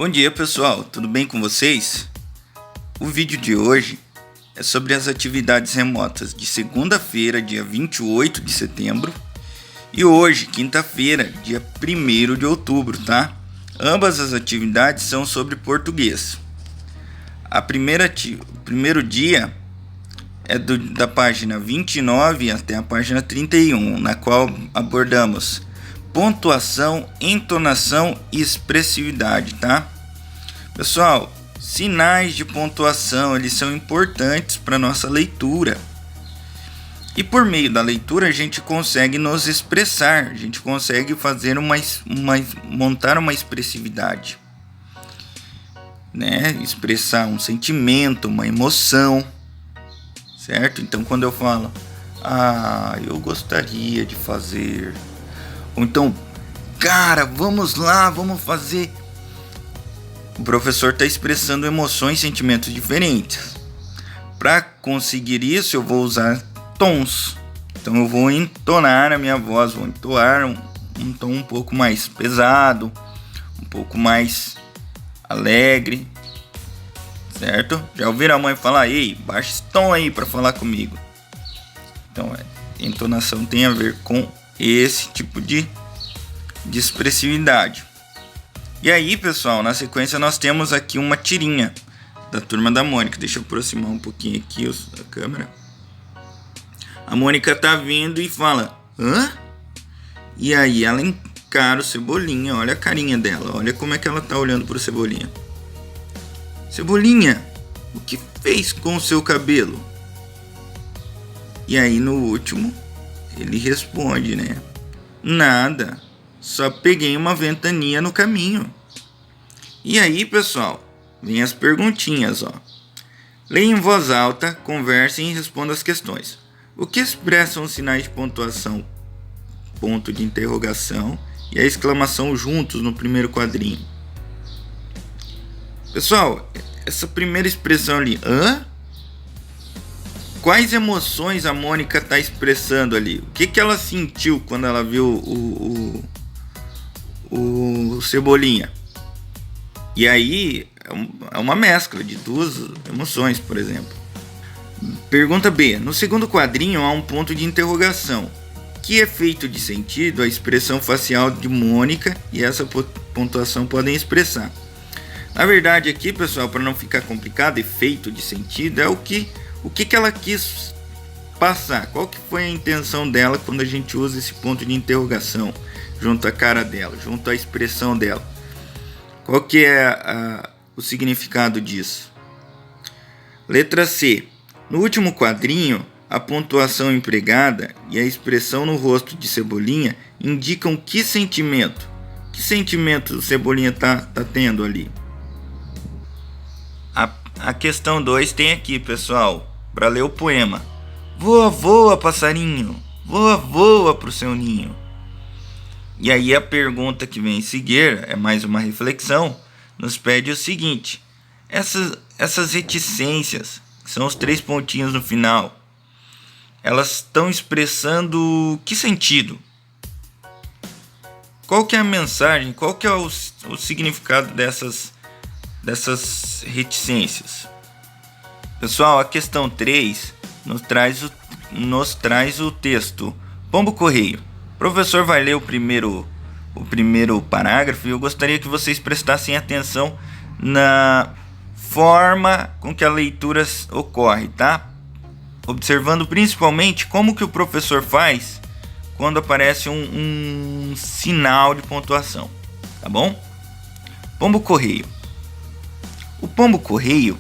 Bom dia pessoal, tudo bem com vocês? O vídeo de hoje é sobre as atividades remotas de segunda-feira, dia 28 de setembro e hoje, quinta-feira, dia 1º de outubro, tá? Ambas as atividades são sobre português. O primeiro dia é da página 29 até a página 31, na qual abordamos pontuação, entonação e expressividade, tá? Pessoal, sinais de pontuação, eles são importantes para nossa leitura. E por meio da leitura a gente consegue nos expressar, a gente consegue fazer montar uma expressividade, né? Expressar um sentimento, uma emoção, certo? Então quando eu falo, eu gostaria de fazer, ou então, cara, vamos lá, vamos fazer. O professor está expressando emoções e sentimentos diferentes. Para conseguir isso, eu vou usar tons. Então eu vou entonar a minha voz, vou entoar um tom um pouco mais pesado, um pouco mais alegre, certo? Já ouviram a mãe falar, ei, baixa esse tom aí para falar comigo. Então, entonação tem a ver com esse tipo de expressividade. E aí, pessoal, na sequência nós temos aqui uma tirinha da Turma da Mônica. Deixa eu aproximar um pouquinho aqui a câmera. A Mônica tá vindo e fala, hã? E aí ela encara o Cebolinha, olha a carinha dela, olha como é que ela tá olhando pro Cebolinha. Cebolinha, o que fez com o seu cabelo? E aí no último, ele responde, né? Nada, só peguei uma ventania no caminho. E aí, pessoal, vem as perguntinhas, ó. Leia em voz alta, conversem e respondam as questões. O que expressam os sinais de pontuação, ponto de interrogação e a exclamação juntos no primeiro quadrinho? Pessoal, essa primeira expressão ali, hã? Quais emoções a Mônica está expressando ali? O que ela sentiu quando ela viu o Cebolinha? E aí é uma mescla de duas emoções, por exemplo. Pergunta B. No segundo quadrinho há um ponto de interrogação. Que efeito de sentido a expressão facial de Mônica e essa pontuação podem expressar? Na verdade aqui, pessoal, para não ficar complicado, efeito de sentido é o que ela quis passar. Qual que foi a intenção dela quando a gente usa esse ponto de interrogação junto à cara dela, junto à expressão dela? Qual que é o significado disso? Letra C. No último quadrinho, a pontuação empregada e a expressão no rosto de Cebolinha indicam que sentimento? Que sentimento o Cebolinha tá tendo ali? A questão 2 tem aqui, pessoal, para ler o poema. Voa, voa, passarinho, voa, voa pro seu ninho. E aí a pergunta que vem em seguir, é mais uma reflexão, nos pede o seguinte. Essas reticências, que são os 3 pontinhos no final, elas estão expressando que sentido? Qual que é a mensagem, qual que é o significado dessas reticências? Pessoal, a questão 3 nos traz o texto Pombo Correio. O professor vai ler o primeiro parágrafo e eu gostaria que vocês prestassem atenção na forma com que a leitura ocorre, tá? Observando principalmente como que o professor faz quando aparece um sinal de pontuação, tá bom? Pombo Correio. O pombo correio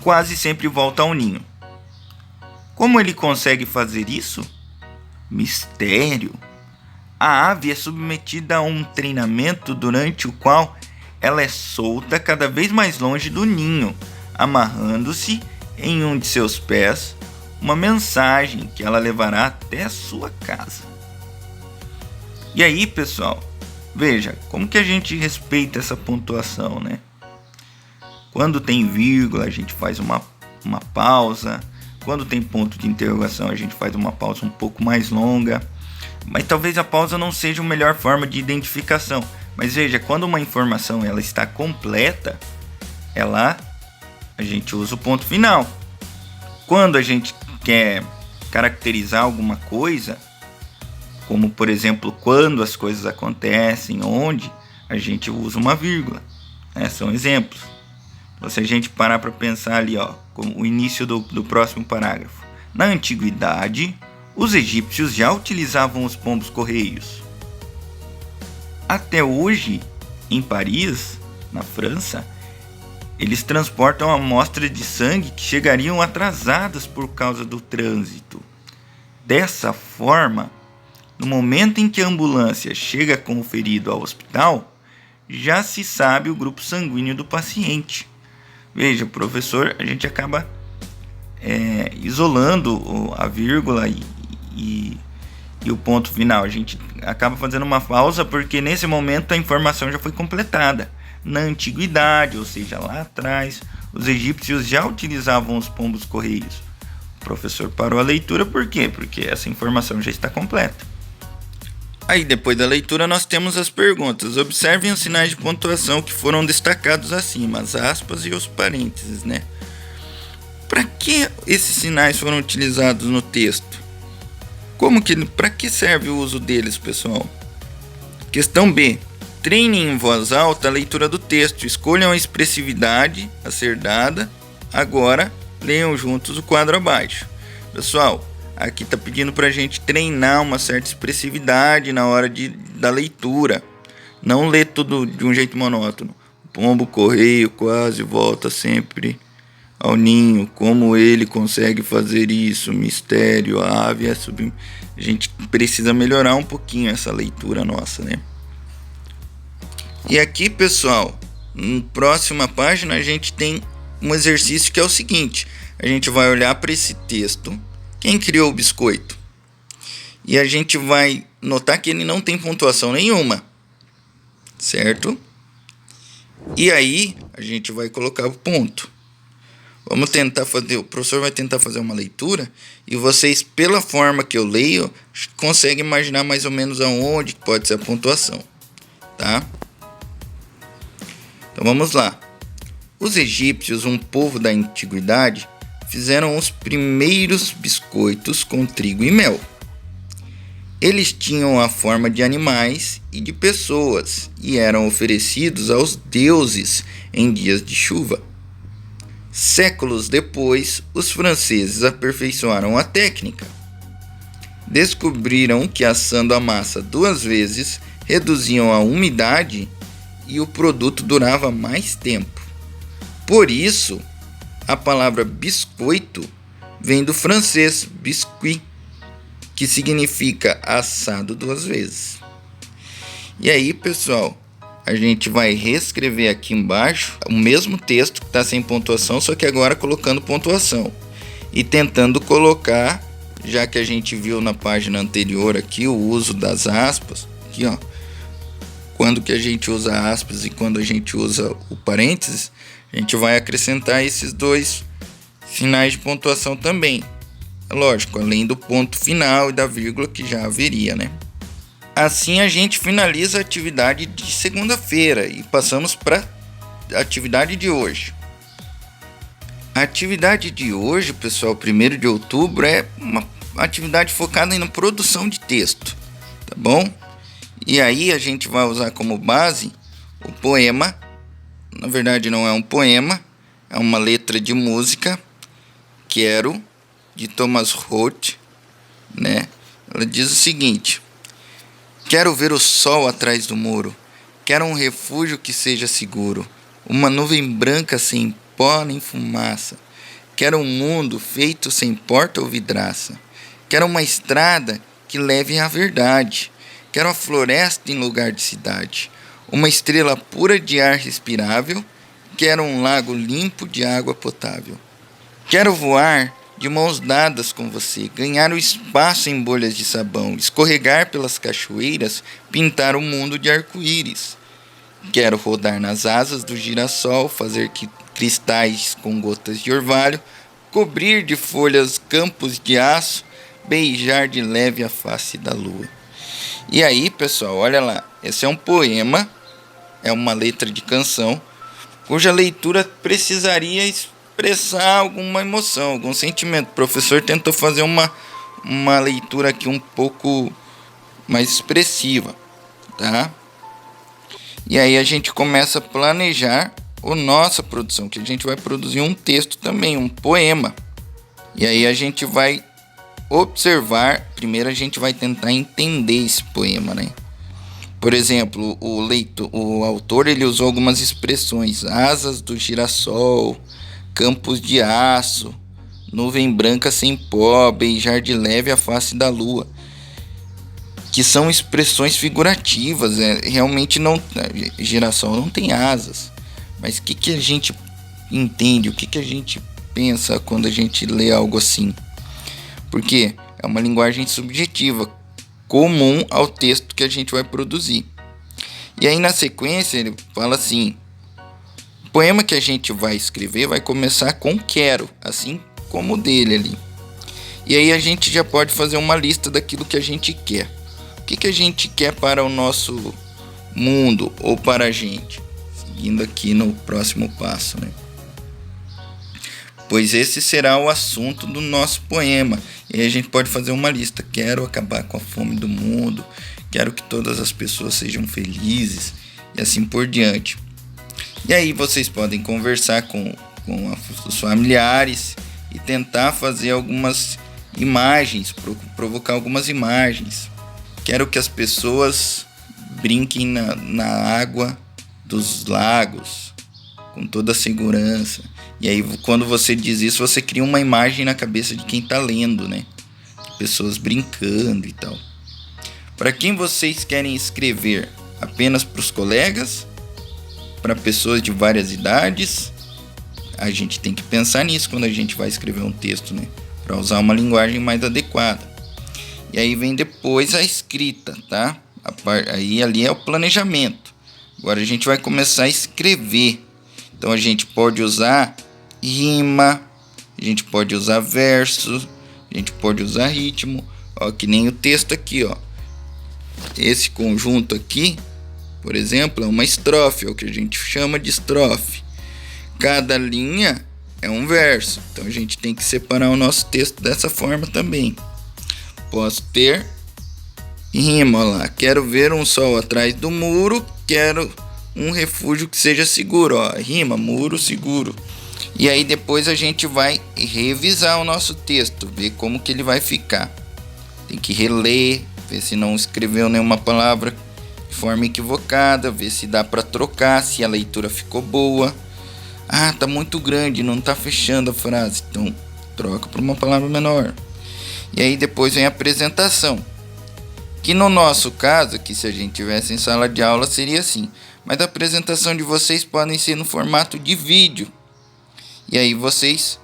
quase sempre volta ao ninho. Como ele consegue fazer isso? Mistério. A ave é submetida a um treinamento durante o qual ela é solta cada vez mais longe do ninho, amarrando-se em um de seus pés uma mensagem que ela levará até a sua casa. E aí, pessoal, veja como que a gente respeita essa pontuação, né? Quando tem vírgula, a gente faz uma pausa. Quando tem ponto de interrogação, a gente faz uma pausa um pouco mais longa. Mas talvez a pausa não seja a melhor forma de identificação. Mas veja, quando uma informação ela está completa, a gente usa o ponto final. Quando a gente quer caracterizar alguma coisa, como por exemplo, quando as coisas acontecem, onde, a gente usa uma vírgula. São exemplos. Então, se a gente parar para pensar ali, como o início do próximo parágrafo. Na antiguidade, os egípcios já utilizavam os pombos correios. Até hoje, em Paris, na França, eles transportam amostras de sangue que chegariam atrasadas por causa do trânsito. Dessa forma, no momento em que a ambulância chega com o ferido ao hospital, já se sabe o grupo sanguíneo do paciente. Veja, professor, a gente acaba isolando a vírgula e o ponto final. A gente acaba fazendo uma pausa porque nesse momento a informação já foi completada. Na antiguidade, ou seja, lá atrás, os egípcios já utilizavam os pombos correios. O professor parou a leitura por quê? Porque essa informação já está completa. Aí, depois da leitura, nós temos as perguntas. Observem os sinais de pontuação que foram destacados acima, as aspas e os parênteses, né? Para que esses sinais foram utilizados no texto? Para que serve o uso deles, pessoal? Questão B. Treinem em voz alta a leitura do texto. Escolham a expressividade a ser dada. Agora, leiam juntos o quadro abaixo. Pessoal, aqui está pedindo para a gente treinar uma certa expressividade na hora da leitura. Não ler tudo de um jeito monótono. Pombo correio quase volta sempre ao ninho. Como ele consegue fazer isso? Mistério, a ave é subir. A gente precisa melhorar um pouquinho essa leitura nossa, né? E aqui, pessoal, na próxima página a gente tem um exercício que é o seguinte. A gente vai olhar para esse texto. Quem criou o biscoito? E a gente vai notar que ele não tem pontuação nenhuma, certo? E aí a gente vai colocar o ponto. Vamos tentar fazer, o professor vai tentar fazer uma leitura e vocês, pela forma que eu leio, conseguem imaginar mais ou menos aonde pode ser a pontuação, tá? Então vamos lá. Os egípcios, um povo da antiguidade, fizeram os primeiros biscoitos com trigo e mel. Eles tinham a forma de animais e de pessoas e eram oferecidos aos deuses em dias de chuva. Séculos depois, os franceses aperfeiçoaram a técnica. Descobriram que assando a massa 2 vezes reduziam a umidade e o produto durava mais tempo. Por isso, a palavra biscoito vem do francês biscuit, que significa assado 2 vezes. E aí, pessoal, a gente vai reescrever aqui embaixo o mesmo texto que está sem pontuação, só que agora colocando pontuação. E tentando colocar, já que a gente viu na página anterior aqui o uso das aspas, aqui ó, quando que a gente usa aspas e quando a gente usa o parênteses, a gente vai acrescentar esses 2 sinais de pontuação também. É lógico, além do ponto final e da vírgula que já haveria, né? Assim a gente finaliza a atividade de segunda-feira e passamos para a atividade de hoje. A atividade de hoje, pessoal, 1º de outubro, é uma atividade focada na produção de texto, tá bom? E aí a gente vai usar como base o poema. Na verdade não é um poema, é uma letra de música, Quero, de Thomas Roth, né? Ela diz o seguinte: quero ver o sol atrás do muro, quero um refúgio que seja seguro, uma nuvem branca sem pó nem fumaça, quero um mundo feito sem porta ou vidraça, quero uma estrada que leve à verdade, quero a floresta em lugar de cidade, uma estrela pura de ar respirável, quero um lago limpo de água potável. Quero voar de mãos dadas com você, ganhar o espaço em bolhas de sabão, escorregar pelas cachoeiras, pintar o mundo de arco-íris. Quero rodar nas asas do girassol, fazer cristais com gotas de orvalho, cobrir de folhas campos de aço, beijar de leve a face da lua. E aí, pessoal, olha lá, esse é um poema é uma letra de canção cuja leitura precisaria expressar alguma emoção, algum sentimento. O professor tentou fazer uma leitura aqui um pouco mais expressiva, tá? E aí a gente começa a planejar a nossa produção, que a gente vai produzir um texto também, um poema. E aí a gente vai observar, primeiro a gente vai tentar entender esse poema, né? Por exemplo, o autor ele usou algumas expressões: asas do girassol, campos de aço, nuvem branca sem pó, beijar de leve a face da lua, que são expressões figurativas. Realmente não, girassol não tem asas, mas o que a gente entende, o que a gente pensa quando a gente lê algo assim? Porque é uma linguagem subjetiva, comum ao texto que a gente vai produzir. E aí na sequência ele fala assim: o poema que a gente vai escrever vai começar com quero, assim como o dele ali. E aí a gente já pode fazer uma lista daquilo que a gente quer. O que a gente quer para o nosso mundo ou para a gente? Seguindo aqui no próximo passo, né? Pois esse será o assunto do nosso poema. E aí a gente pode fazer uma lista: quero acabar com a fome do mundo, quero que todas as pessoas sejam felizes, e assim por diante. E aí vocês podem conversar com os familiares e tentar fazer algumas imagens, provocar algumas imagens. Quero que as pessoas brinquem na água dos lagos com toda a segurança. E aí quando você diz isso, você cria uma imagem na cabeça de quem está lendo, né? Pessoas brincando e tal. Para quem vocês querem escrever? Apenas para os colegas? Para pessoas de várias idades? A gente tem que pensar nisso quando a gente vai escrever um texto, né? Para usar uma linguagem mais adequada. E aí vem depois a escrita, tá? Aí ali é o planejamento. Agora a gente vai começar a escrever. Então a gente pode usar rima, a gente pode usar verso, a gente pode usar ritmo, ó, que nem o texto aqui, ó. Esse conjunto aqui, por exemplo, é uma estrofe, é o que a gente chama de estrofe. Cada linha é um verso, então a gente tem que separar o nosso texto dessa forma também. Posso ter rima, ó lá: quero ver um sol atrás do muro, quero um refúgio que seja seguro, ó, rima, muro, seguro. E aí depois a gente vai revisar o nosso texto, ver como que ele vai ficar. Tem que reler, ver se não escreveu nenhuma palavra de forma equivocada, ver se dá para trocar, se a leitura ficou boa. Ah, tá muito grande, não tá fechando a frase, então troca por uma palavra menor. E aí depois vem a apresentação, que no nosso caso, aqui se a gente tivesse em sala de aula seria assim, mas a apresentação de vocês podem ser no formato de vídeo. E aí vocês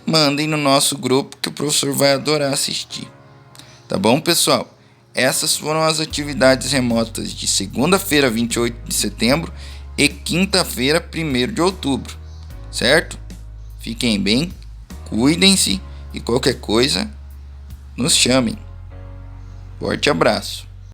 mandem no nosso grupo que o professor vai adorar assistir. Tá bom, pessoal? Essas foram as atividades remotas de segunda-feira, 28 de setembro e quinta-feira, 1º de outubro. Certo? Fiquem bem, cuidem-se e qualquer coisa, nos chamem. Forte abraço.